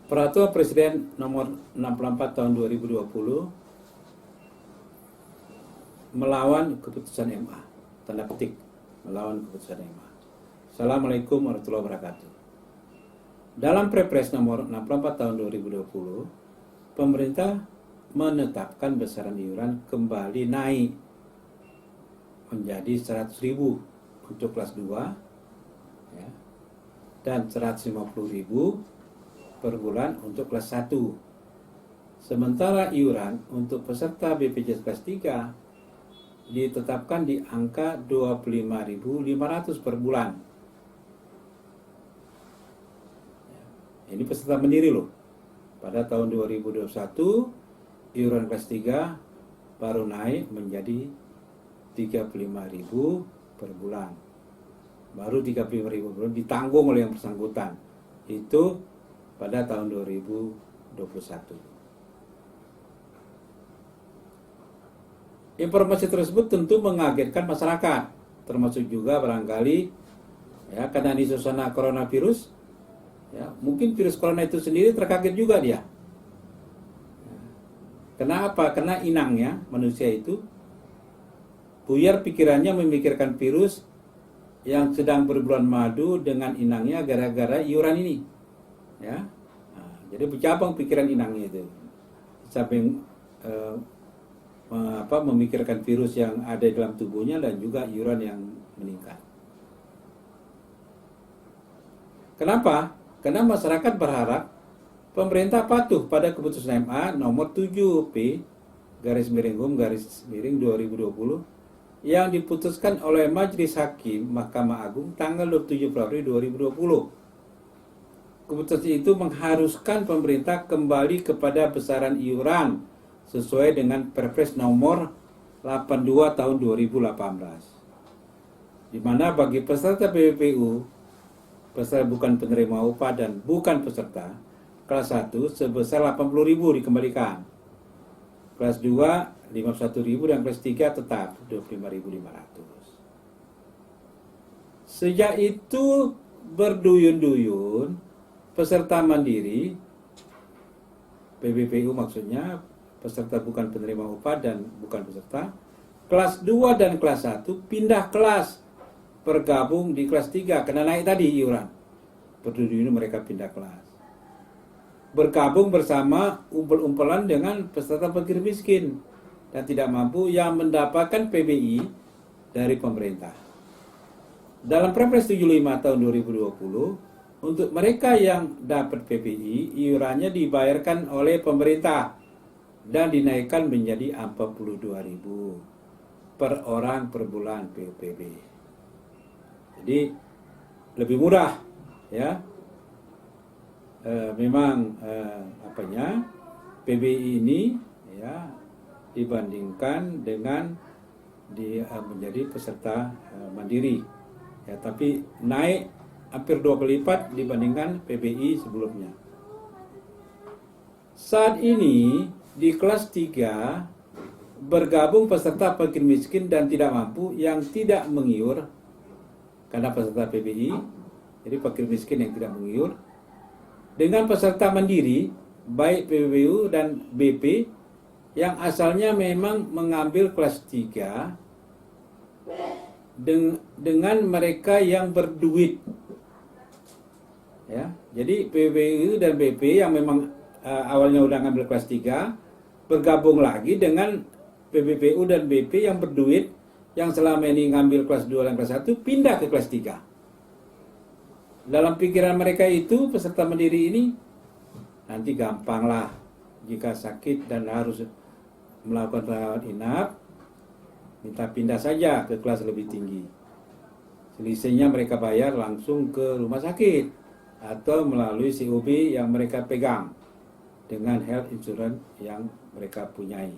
Peraturan Presiden nomor 64 tahun 2020 melawan keputusan MA. Tanda petik, melawan keputusan MA. Assalamualaikum warahmatullahi wabarakatuh. Dalam Perpres nomor 64 tahun 2020, pemerintah menetapkan besaran iuran kembali naik menjadi 100.000 untuk kelas 2 ya, dan 150.000 per bulan untuk kelas 1. Sementara iuran untuk peserta BPJS kelas 3 ditetapkan di angka 25.500 per bulan. Ini peserta mandiri loh. Pada tahun 2021 iuran kelas 3 baru naik menjadi 35.000 per bulan. Baru 35.000 per bulan ditanggung oleh yang bersangkutan. Itu pada tahun 2021. Informasi tersebut tentu mengagetkan masyarakat, termasuk juga barangkali ya, karena ini suasana coronavirus, ya, mungkin virus corona itu sendiri terkaget juga dia. Kenapa? Karena inangnya manusia itu buyar pikirannya memikirkan virus yang sedang berbulan madu dengan inangnya gara-gara iuran ini. Ya, jadi bercabang pikiran inangnya itu sampai memikirkan virus yang ada di dalam tubuhnya dan juga iuran yang meningkat. Kenapa? Karena masyarakat berharap pemerintah patuh pada keputusan MA nomor 7P _HUM 2020 yang diputuskan oleh Majelis Hakim Mahkamah Agung tanggal 27 Februari 2020. Keputusan itu mengharuskan pemerintah kembali kepada besaran iuran sesuai dengan Perpres nomor 82 tahun 2018. Di mana bagi peserta PPPU, peserta bukan penerima upah dan bukan peserta, kelas 1 sebesar 80.000 dikembalikan. Kelas 2 51.000 dan kelas 3 tetap 25.500. Sejak itu berduyun-duyun peserta mandiri, PPPU maksudnya, peserta bukan penerima upah dan bukan peserta, kelas 2 dan kelas 1 pindah kelas, bergabung di kelas 3, karena naik tadi iuran. Berduyun mereka pindah kelas. Bergabung bersama umpel-umpelan dengan peserta fakir miskin dan tidak mampu yang mendapatkan PBI dari pemerintah. Dalam Perpres 75 tahun 2020, untuk mereka yang dapat PPI, iurannya dibayarkan oleh pemerintah dan dinaikkan menjadi 42.000 per orang per bulan PPB. Jadi lebih murah, ya. Memang PBI ini ya dibandingkan dengan menjadi peserta mandiri, ya, tapi naik hampir 2 kali lipat dibandingkan PBI sebelumnya. Saat ini di kelas 3 bergabung peserta fakir miskin dan tidak mampu yang tidak mengiur karena peserta PBI, jadi fakir miskin yang tidak mengiur, dengan peserta mandiri baik PPPU dan BP yang asalnya memang mengambil kelas 3 dengan mereka yang berduit. Ya, jadi PPPU dan BP yang memang awalnya udah ngambil kelas 3 bergabung lagi dengan PPPU dan BP yang berduit yang selama ini ngambil kelas 2 dan kelas 1 pindah ke kelas 3. Dalam pikiran mereka itu peserta mandiri ini nanti gampang lah jika sakit dan harus melakukan rawat inap, minta pindah saja ke kelas lebih tinggi. Selisihnya mereka bayar langsung ke rumah sakit atau melalui COB yang mereka pegang dengan health insurance yang mereka punyai.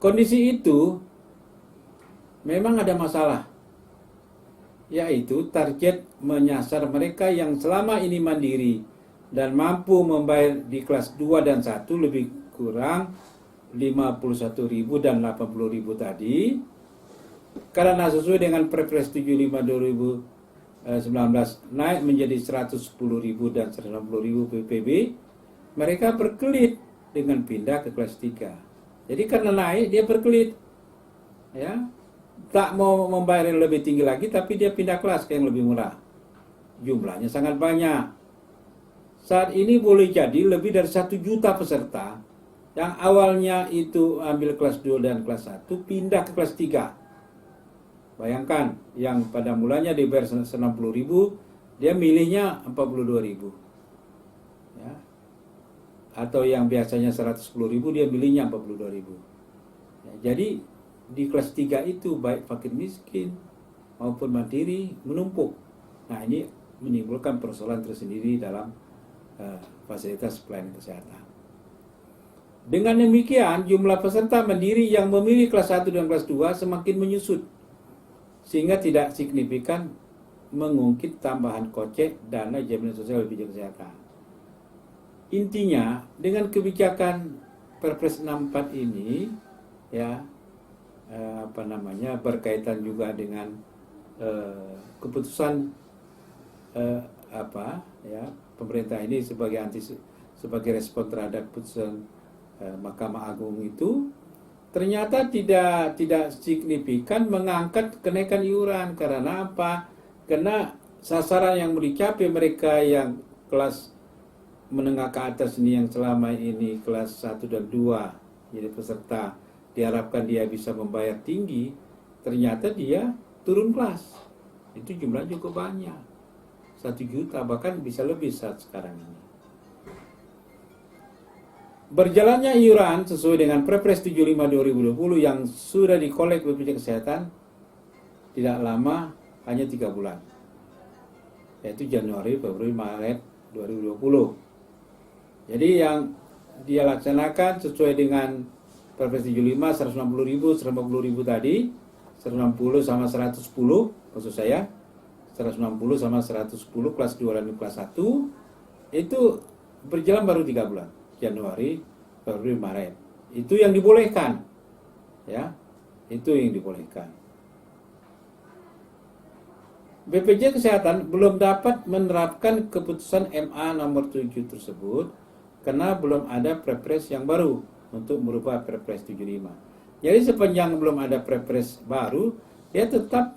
Kondisi itu memang ada masalah, yaitu target menyasar mereka yang selama ini mandiri dan mampu membayar di kelas 2 dan 1 lebih kurang 51.000 dan 80.000 tadi, karena sesuai dengan Perpres 75 2020 19 naik menjadi 110.000 dan 160.000 PPB, mereka berkelit dengan pindah ke kelas 3. Jadi karena naik dia berkelit, ya, tak mau membayar yang lebih tinggi lagi, tapi dia pindah kelas ke yang lebih murah. Jumlahnya sangat banyak. Saat ini boleh jadi lebih dari 1 juta peserta yang awalnya itu ambil kelas 2 dan kelas 1 pindah ke kelas 3. Bayangkan, yang pada mulanya dibayar 60.000, dia milihnya 42.000. Ya. Atau yang biasanya 110.000, dia milihnya 42.000. Ya, jadi di kelas 3 itu baik fakir miskin maupun mandiri menumpuk. Nah, ini menimbulkan persoalan tersendiri dalam fasilitas pelayanan kesehatan. Dengan demikian, jumlah peserta mandiri yang memilih kelas 1 dan kelas 2 semakin menyusut, sehingga tidak signifikan mengungkit tambahan kocek dana jaminan sosial BPJS Kesehatan. Intinya, dengan kebijakan Perpres 64 ini, ya, berkaitan juga dengan keputusan pemerintah ini sebagai respon terhadap keputusan Mahkamah Agung itu, ternyata tidak signifikan mengangkat kenaikan iuran. Karena apa? Karena sasaran yang mau dicapai mereka yang kelas menengah ke atas ini, yang selama ini kelas 1 dan 2 jadi peserta, diharapkan dia bisa membayar tinggi, ternyata dia turun kelas. Itu jumlah cukup banyak, 1 juta, bahkan bisa lebih saat sekarang ini. Berjalannya iuran sesuai dengan Perpres 75 2020 yang sudah dikolek BPJS Kesehatan tidak lama, hanya 3 bulan, yaitu Januari, Februari, Maret 2020. Jadi yang dia laksanakan sesuai dengan Perpres 75, 160.000, 140.000 tadi, 160 sama 110, maksud saya 160 sama 110 kelas 2 dan kelas 1 itu berjalan baru 3 bulan. Januari, Februari, Maret. Itu yang dibolehkan. Ya. Itu yang dibolehkan. BPJS Kesehatan belum dapat menerapkan keputusan MA nomor 7 tersebut karena belum ada Perpres yang baru untuk merubah Perpres 75. Jadi sepanjang belum ada Perpres baru, dia tetap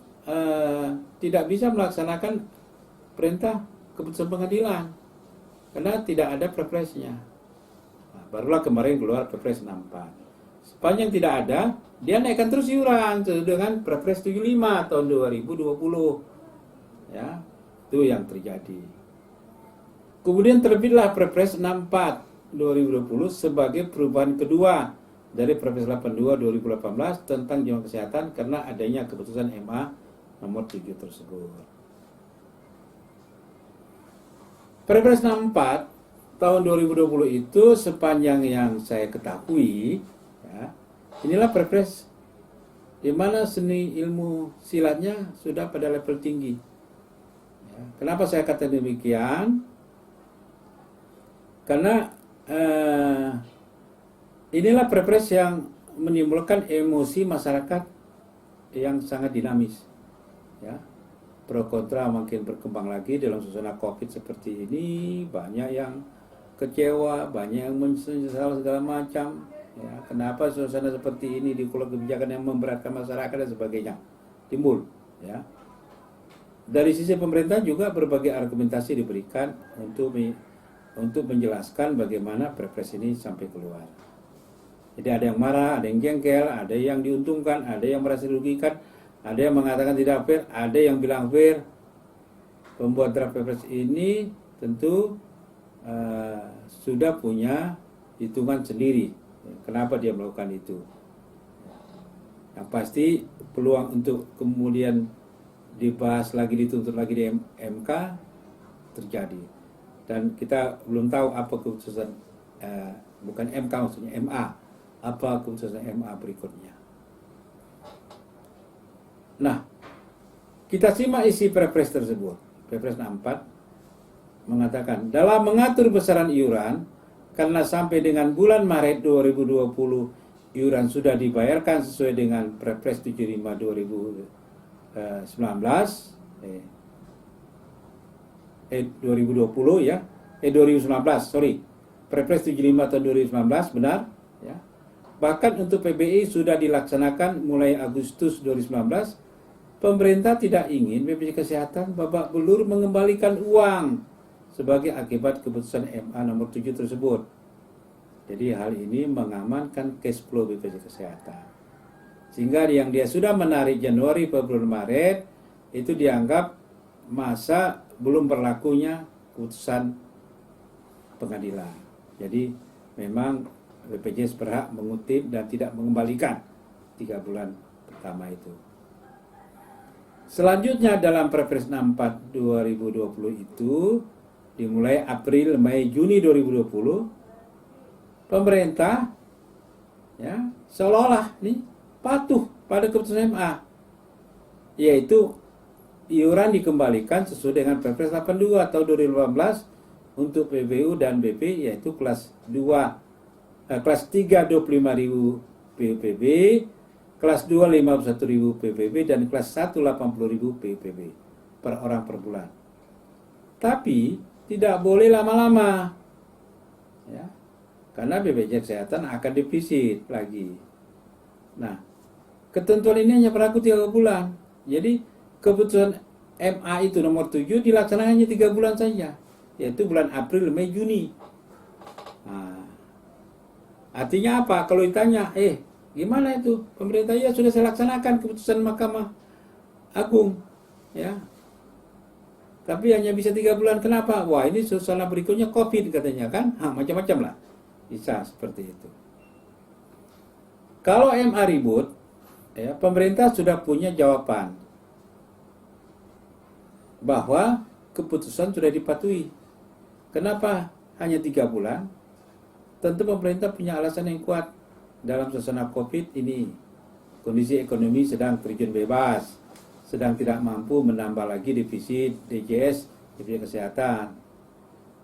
tidak bisa melaksanakan perintah keputusan pengadilan karena tidak ada Perpresnya. Barulah kemarin keluar Perpres 64. Sepanjang tidak ada, dia naikkan terus iuran dengan Perpres 75 tahun 2020. Ya, itu yang terjadi. Kemudian terbitlah Perpres 64 2020 sebagai perubahan kedua dari Perpres 82 2018 tentang jaminan kesehatan karena adanya keputusan MA nomor 7 tersebut. Perpres 64 tahun 2020 itu sepanjang yang saya ketahui, ya, inilah Perpres di mana seni ilmu silatnya sudah pada level tinggi. Ya, kenapa saya kata demikian? Karena inilah Perpres yang menimbulkan emosi masyarakat yang sangat dinamis. Ya. Pro kontra makin berkembang lagi dalam suasana COVID seperti ini, banyak yang kecewa, banyak yang menyesal segala macam. Ya, kenapa suasana seperti ini di kebijakan yang memberatkan masyarakat dan sebagainya timbul. Ya. Dari sisi pemerintah juga berbagai argumentasi diberikan untuk menjelaskan bagaimana Perpres ini sampai keluar. Jadi ada yang marah, ada yang jengkel, ada yang diuntungkan, ada yang merasa dirugikan, ada yang mengatakan tidak fair, ada yang bilang fair. Pembuat draft Perpres ini tentu sudah punya hitungan sendiri kenapa dia melakukan itu. Yang pasti peluang untuk kemudian dibahas lagi, dituntut lagi di MK terjadi. Dan kita belum tahu apa keputusan bukan MK maksudnya MA, apa keputusan MA berikutnya. Nah, kita simak isi Perpres tersebut. Perpres 64 mengatakan, dalam mengatur besaran iuran, karena sampai dengan bulan Maret 2020 iuran sudah dibayarkan sesuai dengan Perpres 75 2019, 2020 ya, 2019, sorry. Perpres 75 tahun 2019, benar ya. Bahkan untuk PBI sudah dilaksanakan mulai Agustus 2019. Pemerintah tidak ingin BPJS Kesehatan babak belur mengembalikan uang sebagai akibat keputusan MA nomor 7 tersebut. Jadi hal ini mengamankan cash flow BPJS Kesehatan. Sehingga yang dia sudah menarik Januari, Februari, Maret itu dianggap masa belum berlakunya keputusan pengadilan. Jadi memang BPJS berhak mengutip dan tidak mengembalikan 3 bulan pertama itu. Selanjutnya dalam Perpres 64 2020 itu dimulai April, Mei, Juni 2020 pemerintah ya seolah-olah nih patuh pada keputusan MA, yaitu iuran dikembalikan sesuai dengan Perpres 82 tahun 2018 untuk PBU dan BP, yaitu kelas 2 kelas 3 25.000 PUPB, kelas 2 51.000 PPB, dan kelas 1 80.000 PPB per orang per bulan. Tapi tidak boleh lama-lama ya, karena BPJS Kesehatan akan defisit lagi. Nah, ketentuan ini hanya berlaku 3 bulan. Jadi keputusan MA itu nomor 7 dilaksanakan hanya 3 bulan saja, yaitu bulan April, Mei, Juni. Nah, artinya apa? Kalau ditanya, gimana itu? Pemerintah ya sudah saya laksanakan keputusan Mahkamah Agung, ya. Tapi hanya bisa 3 bulan. Kenapa? Wah, ini suasana berikutnya COVID katanya kan? Macam-macam lah. Bisa seperti itu. Kalau MA ribut, ya, pemerintah sudah punya jawaban bahwa keputusan sudah dipatuhi. Kenapa hanya 3 bulan? Tentu pemerintah punya alasan yang kuat. Dalam suasana COVID ini, kondisi ekonomi sedang terjun bebas, sedang tidak mampu menambah lagi defisit DJS, BPJS Kesehatan.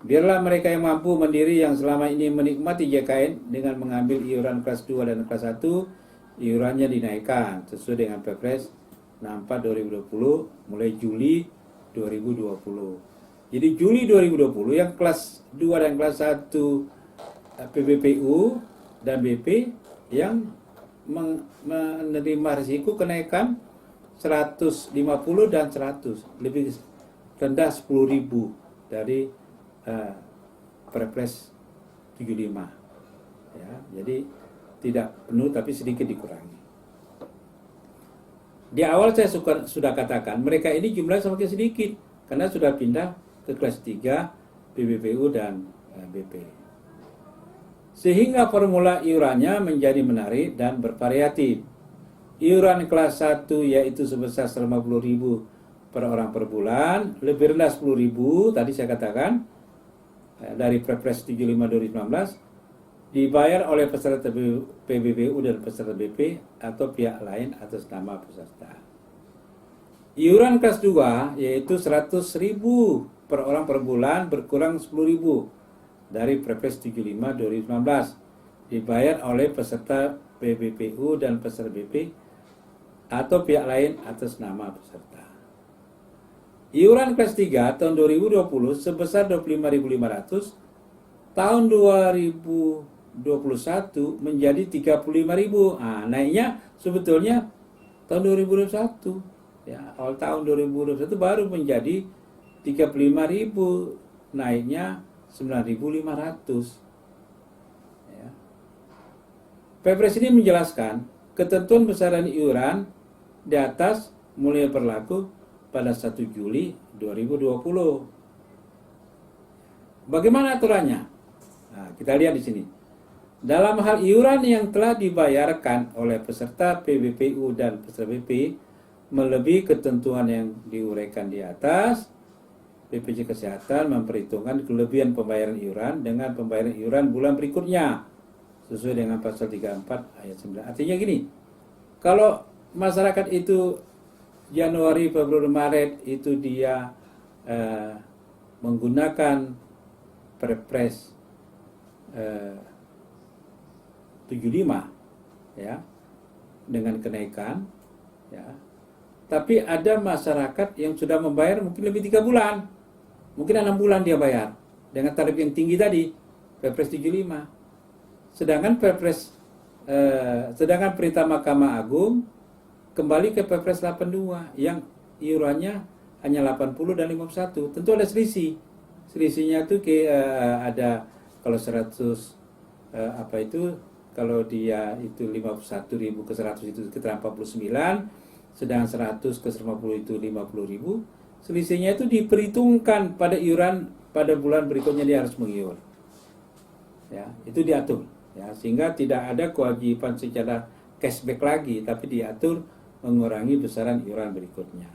Biarlah mereka yang mampu mandiri yang selama ini menikmati JKN dengan mengambil iuran kelas 2 dan kelas 1, iurannya dinaikkan sesuai dengan Perpres 64 2020 mulai Juli 2020. Jadi Juli 2020 yang kelas 2 dan kelas 1 PBPU dan BP yang menerima risiko kenaikan 150 dan 100, lebih rendah 10.000 dari Perpres 75 ya, jadi tidak penuh tapi sedikit dikurangi. Di awal saya sudah katakan mereka ini jumlahnya semakin sedikit karena sudah pindah ke kelas 3 PBPU dan BP. Sehingga formula iurannya menjadi menarik dan bervariatif. Iuran kelas 1 yaitu sebesar 150.000 per orang per bulan, lebih rendah 10.000 tadi saya katakan dari Perpres 75 2019, dibayar oleh peserta PBBU dan peserta BP atau pihak lain atas nama peserta. Iuran kelas 2 yaitu 100.000 per orang per bulan berkurang 10.000 dari Perpres 75 2019, dibayar oleh peserta PBPU dan peserta BP atau pihak lain atas nama peserta. Iuran kelas 3 tahun 2020 sebesar 25.500, tahun 2021 menjadi 35.000. Naiknya sebetulnya tahun 2021. Ya, awal tahun 2021 baru menjadi 35.000, naiknya 9.500. Ya. Perpres ini menjelaskan ketentuan besaran iuran di atas mulai berlaku pada 1 Juli 2020. Bagaimana aturannya? Kita lihat di sini. Dalam hal iuran yang telah dibayarkan oleh peserta PBPU dan peserta BP melebihi ketentuan yang diuraikan di atas, BPJS Kesehatan memperhitungkan kelebihan pembayaran iuran dengan pembayaran iuran bulan berikutnya sesuai dengan pasal 34 ayat 9. Artinya gini, kalau masyarakat itu Januari, Februari, Maret itu dia menggunakan Perpres 75 ya dengan kenaikan ya. Tapi ada masyarakat yang sudah membayar mungkin lebih 3 bulan. Mungkin 6 bulan dia bayar dengan tarif yang tinggi tadi, Perpres 75. Sedangkan sedangkan perintah Mahkamah Agung kembali ke Perpres 82 yang iurannya hanya 80 dan 51. Tentu ada selisih. Selisihnya itu ada kalau 100 apa itu, kalau dia itu 51.000 ke 100 itu sekitar 49, sedangkan 100 ke 150 itu 50.000. Selisihnya itu diperhitungkan pada iuran pada bulan berikutnya dia harus mengiur. Ya, itu diatur ya, sehingga tidak ada kewajiban secara cashback lagi, tapi diatur mengurangi besaran iuran berikutnya.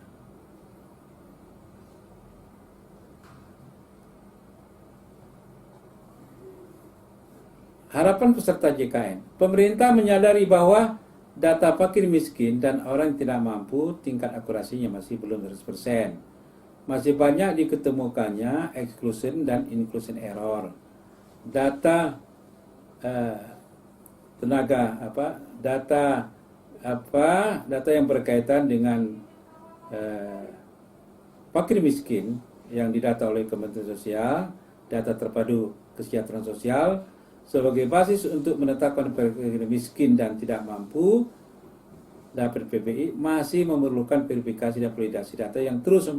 Harapan peserta JKN. Pemerintah menyadari bahwa data fakir miskin dan orang yang tidak mampu tingkat akurasinya masih belum 100%. Masih banyak diketemukannya exclusion dan inclusion error. Data data yang berkaitan dengan fakir miskin yang didata oleh Kementerian Sosial, data terpadu kesejahteraan sosial sebagai basis untuk menetapkan fakir miskin dan tidak mampu dapat PPI masih memerlukan verifikasi dan validasi data yang terus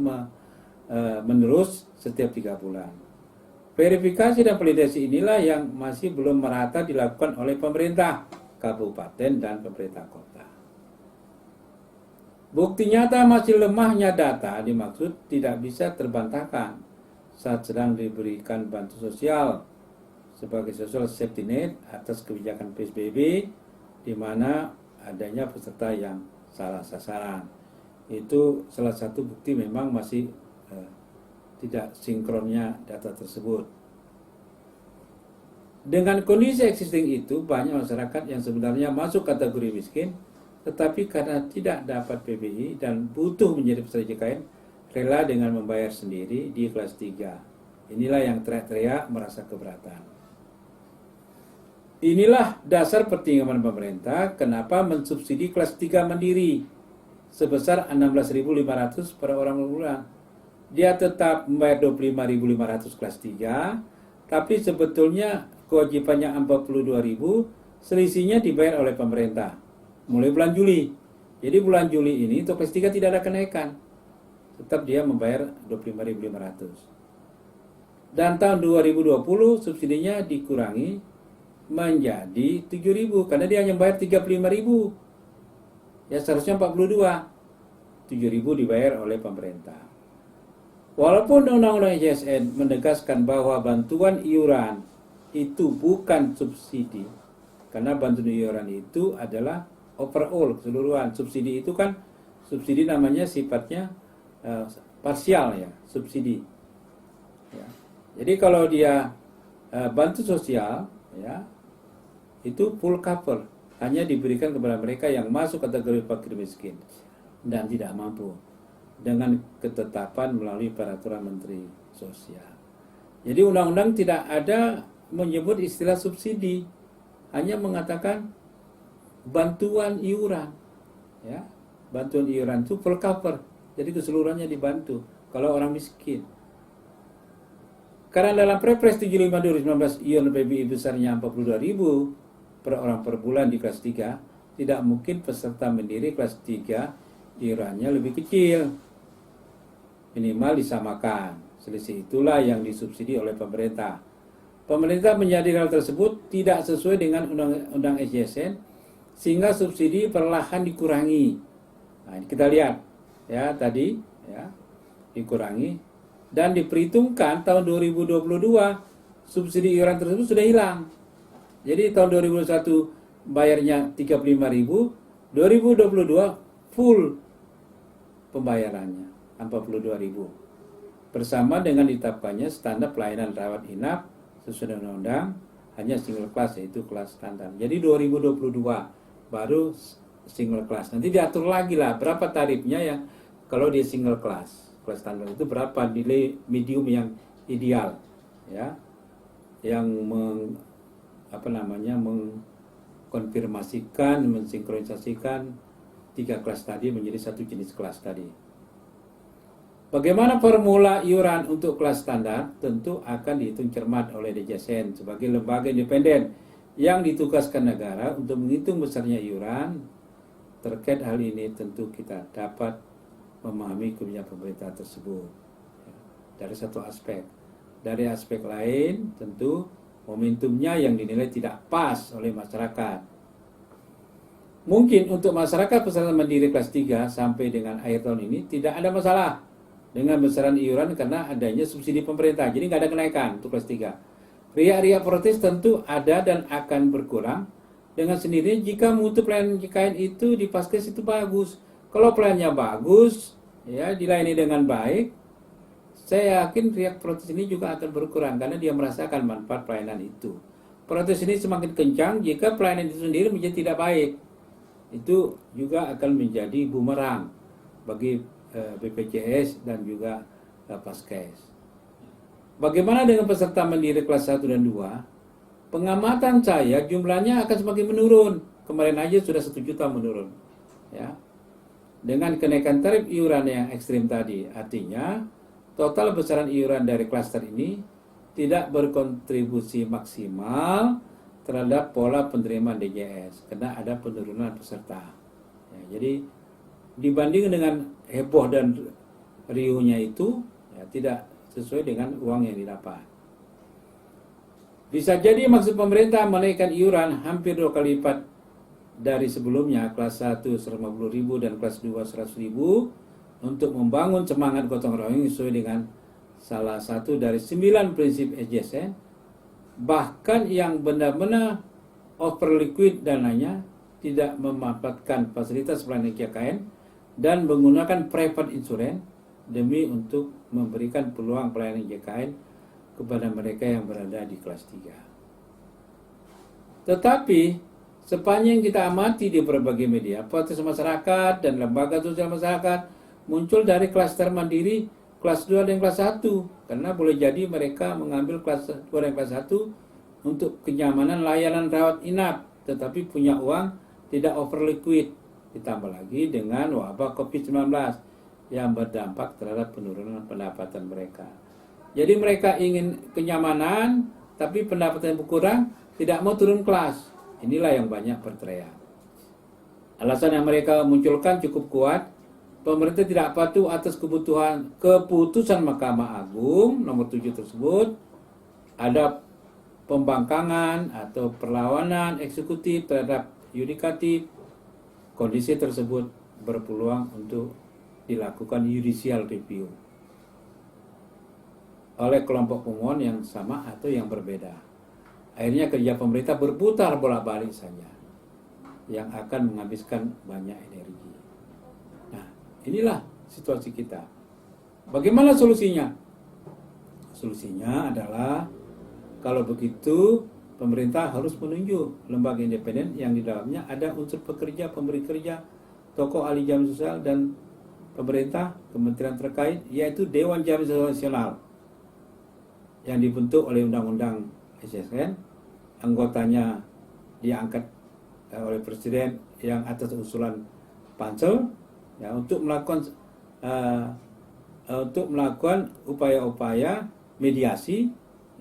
menerus setiap 3 bulan. Verifikasi dan validasi inilah yang masih belum merata dilakukan oleh pemerintah kabupaten dan pemerintah kota. Bukti nyata masih lemahnya data dimaksud tidak bisa terbantahkan saat sedang diberikan bantuan sosial sebagai social safety net atas kebijakan PSBB, di mana adanya peserta yang salah sasaran. Itu salah satu bukti memang masih tidak sinkronnya data tersebut. Dengan kondisi existing itu, banyak masyarakat yang sebenarnya masuk kategori miskin, tetapi karena tidak dapat PBI dan butuh menjadi peserta JKN, rela dengan membayar sendiri di kelas 3. Inilah yang teriak-teriak merasa keberatan. Inilah dasar pertimbangan pemerintah kenapa mensubsidi kelas 3 mandiri sebesar 16.500 per orang per bulan. Dia tetap membayar 25.500 kelas 3, tapi sebetulnya kewajibannya 42.000, selisihnya dibayar oleh pemerintah mulai bulan Juli. Jadi bulan Juli ini untuk kelas 3 tidak ada kenaikan. Tetap dia membayar 25.500. Dan tahun 2020 subsidinya dikurangi menjadi 7.000 karena dia hanya bayar 35.000. Ya seharusnya 42. 7.000 dibayar oleh pemerintah. Walaupun Undang-Undang ASN menegaskan bahwa bantuan iuran itu bukan subsidi, karena bantuan iuran itu adalah overall, keseluruhan. Subsidi itu kan, subsidi namanya sifatnya parsial ya, subsidi. Ya. Jadi kalau dia bantu sosial, ya, itu full cover, hanya diberikan kepada mereka yang masuk kategori fakir miskin dan tidak mampu, dengan ketetapan melalui peraturan Menteri Sosial. Jadi undang-undang tidak ada menyebut istilah subsidi, hanya mengatakan bantuan iuran. Ya, bantuan iuran itu full cover, jadi keseluruhannya dibantu kalau orang miskin. Karena dalam Perpres 75 2019 iuran PBI besarnya 42.000 per orang per bulan di kelas 3, tidak mungkin peserta mandiri kelas 3 iurannya lebih kecil. Minimal disamakan. Selisih itulah yang disubsidi oleh pemerintah. Pemerintah menyadari hal tersebut tidak sesuai dengan Undang-Undang ASN, sehingga subsidi perlahan dikurangi. Nah, kita lihat ya tadi ya, dikurangi dan diperhitungkan tahun 2022 subsidi iuran tersebut sudah hilang. Jadi tahun 2021 bayarnya 35.000, 2022 full pembayarannya 42.000. Bersama dengan ditetapkannya standar pelayanan rawat inap sesuai dengan undang-undang hanya single class, yaitu kelas standar. Jadi 2022 baru single class. Nanti diatur lagi lah berapa tarifnya yang kalau dia single class. Kelas standar itu berapa nilai medium yang ideal ya. Yang mengkonfirmasikan, mensinkronisasikan 3 kelas tadi menjadi satu jenis kelas tadi. Bagaimana formula iuran untuk kelas standar? Tentu akan dihitung cermat oleh DJSN sebagai lembaga independen yang ditugaskan negara untuk menghitung besarnya iuran. Terkait hal ini tentu kita dapat memahami kebijakan pemerintah tersebut dari satu aspek. Dari aspek lain tentu momentumnya yang dinilai tidak pas oleh masyarakat. Mungkin untuk masyarakat peserta mandiri kelas 3 sampai dengan akhir tahun ini tidak ada masalah dengan besaran iuran karena adanya subsidi pemerintah. Jadi nggak ada kenaikan untuk kelas 3. Riak-riak protes tentu ada dan akan berkurang dengan sendirinya jika mutu pelayanan JKN itu di Paskes itu bagus. Kalau pelayanannya bagus, ya dilayani dengan baik, saya yakin riak protes ini juga akan berkurang karena dia merasakan manfaat pelayanan itu. Protes ini semakin kencang jika pelayanan itu sendiri menjadi tidak baik. Itu juga akan menjadi bumerang bagi BPJS dan juga Paskes. Bagaimana dengan peserta mandiri kelas 1 dan 2? Pengamatan saya jumlahnya akan semakin menurun. Kemarin aja sudah 1 juta menurun. Ya. Dengan kenaikan tarif iuran yang ekstrim tadi, artinya total besaran iuran dari klaster ini tidak berkontribusi maksimal terhadap pola penerimaan DJS karena ada penurunan peserta. Ya, jadi dibanding dengan heboh dan riuhnya itu ya, tidak sesuai dengan uang yang didapat. Bisa jadi maksud pemerintah menaikkan iuran hampir 2 kali lipat dari sebelumnya, kelas 1 150.000 dan kelas 2 100.000 untuk membangun semangat gotong royong sesuai dengan salah satu dari 9 prinsip SJSN. Bahkan yang benar-benar over liquid dananya tidak memanfaatkan fasilitas pelayanan JKN dan menggunakan private insurance demi untuk memberikan peluang pelayanan JKN kepada mereka yang berada di kelas 3. Tetapi sepanjang kita amati di berbagai media, protes masyarakat dan lembaga sosial masyarakat muncul dari klaster mandiri kelas 2 dan kelas 1 karena boleh jadi mereka mengambil kelas 2 dan kelas 1 untuk kenyamanan layanan rawat inap tetapi punya uang tidak over liquid, ditambah lagi dengan wabah COVID-19 yang berdampak terhadap penurunan pendapatan mereka. Jadi mereka ingin kenyamanan tapi pendapatan berkurang, tidak mau turun kelas. Inilah yang banyak berteriak. Alasan yang mereka munculkan cukup kuat. Pemerintah tidak patuh atas keputusan Mahkamah Agung nomor 7 tersebut. Ada pembangkangan atau perlawanan eksekutif terhadap yudikatif. Kondisi tersebut berpeluang untuk dilakukan judicial review oleh kelompok pemohon yang sama atau yang berbeda. Akhirnya kerja pemerintah berputar bolak-balik saja yang akan menghabiskan banyak energi. Nah, inilah situasi kita. Bagaimana solusinya? Solusinya adalah kalau begitu pemerintah harus menunjuk lembaga independen yang di dalamnya ada unsur pekerja, pemberi kerja, tokoh ahli jaminan sosial dan pemerintah, kementerian terkait, yaitu Dewan Jaminan Sosial Nasional yang dibentuk oleh Undang-Undang SJSN. Anggotanya diangkat oleh Presiden yang atas usulan Pansel ya, untuk melakukan upaya-upaya mediasi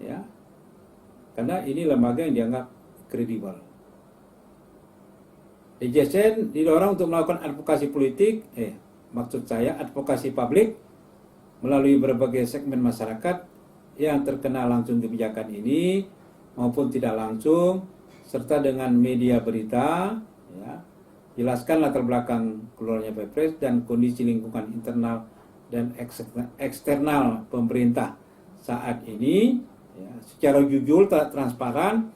ya, karena ini lembaga yang dianggap kredibel. DJSN didorong untuk melakukan advokasi politik, maksud saya advokasi publik melalui berbagai segmen masyarakat yang terkena langsung kebijakan ini maupun tidak langsung, serta dengan media berita, ya, jelaskan latar belakang keluarnya Perpres dan kondisi lingkungan internal dan eksternal pemerintah saat ini, ya, secara jujur, transparan,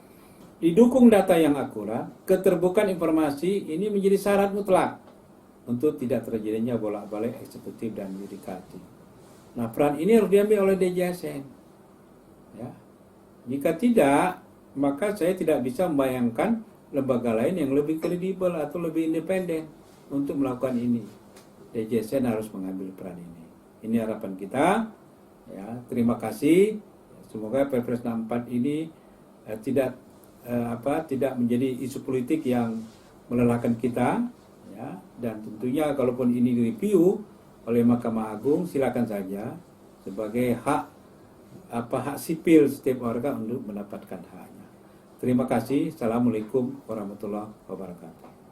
didukung data yang akurat. Keterbukaan informasi ini menjadi syarat mutlak untuk tidak terjadinya bolak-balik eksekutif dan yudikatif. Nah, peran ini harus diambil oleh DJSN. Ya. Jika tidak, maka saya tidak bisa membayangkan lembaga lain yang lebih kredibel atau lebih independen untuk melakukan ini. DJSN harus mengambil peran ini. Ini harapan kita. Ya, terima kasih. Semoga Perpres 64 ini tidak menjadi isu politik yang melelahkan kita. Ya, dan tentunya kalaupun ini direview, oleh Mahkamah Agung, silakan saja sebagai hak sipil setiap warga untuk mendapatkan haknya. Terima kasih. Assalamualaikum warahmatullahi wabarakatuh.